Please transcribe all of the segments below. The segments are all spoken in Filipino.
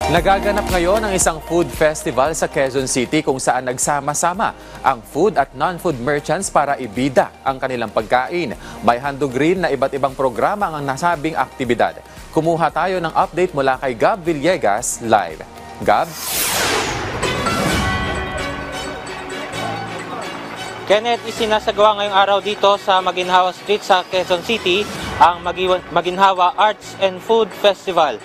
Nagaganap ngayon ang isang food festival sa Quezon City kung saan nagsama-sama ang food at non-food merchants para ibida ang kanilang pagkain. May handog rin na iba't ibang programa ang nasabing aktibidad. Kumuha tayo ng update mula kay Gab Villegas live. Gab? Kenneth, isinasagawa ngayong araw dito sa Maginhawa Street sa Quezon City ang Maginhawa Arts and Food Festival.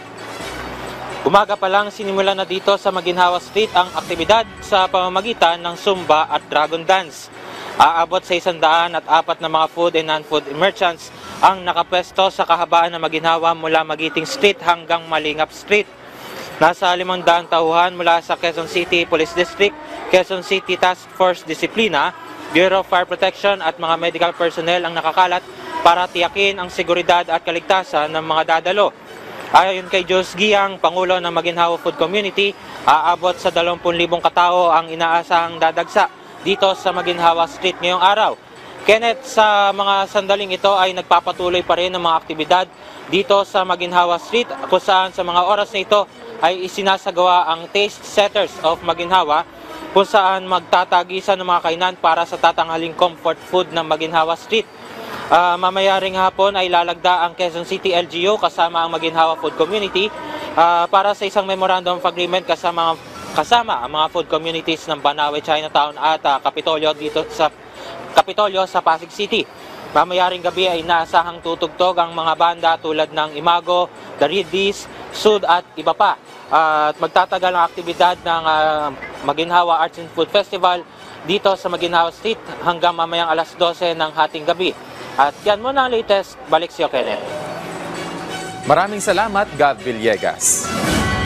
Umaga pa lang sinimula na dito sa Maginhawa Street ang aktibidad sa pamamagitan ng Zumba at Dragon Dance. Aabot sa 104 na mga food and non-food merchants ang nakapwesto sa kahabaan ng Maginhawa mula Magiting Street hanggang Malingap Street. Nasa 500 tauhan mula sa Quezon City Police District, Quezon City Task Force Disiplina, Bureau of Fire Protection at mga medical personnel ang nakakalat para tiyakin ang seguridad at kaligtasan ng mga dadalo. Ayon kay Jos Giang, Pangulo ng Maginhawa Food Community, aabot sa 20,000 katao ang inaasahang dadagsa dito sa Maginhawa Street ngayong araw. Kenneth, sa mga sandaling ito ay nagpapatuloy pa rin ang mga aktibidad dito sa Maginhawa Street kung saan sa mga oras na ito ay isinasagawa ang Taste Setters of Maginhawa kung saan magtatagisan ng mga kainan para sa tatanghaling comfort food ng Maginhawa Street. Mamaya ring hapon ay lalagda ang Quezon City LGU kasama ang Maginhawa Food Community para sa isang memorandum of agreement kasama ang mga food communities ng Banawe, Chinatown at Kapitolyo dito sa Kapitolyo sa Pasig City. Mamaya ring gabi ay inaasahang tutugtog ang mga banda tulad ng Imago, The Reedies, Sud at iba pa. At magtatagal ang aktibidad ng Maginhawa Arts and Food Festival dito sa Maginhawa Street hanggang mamayang alas 12 ng hating gabi. At yan muna ang latest. Balik siyo, Kenneth. Maraming salamat, Gab Villegas.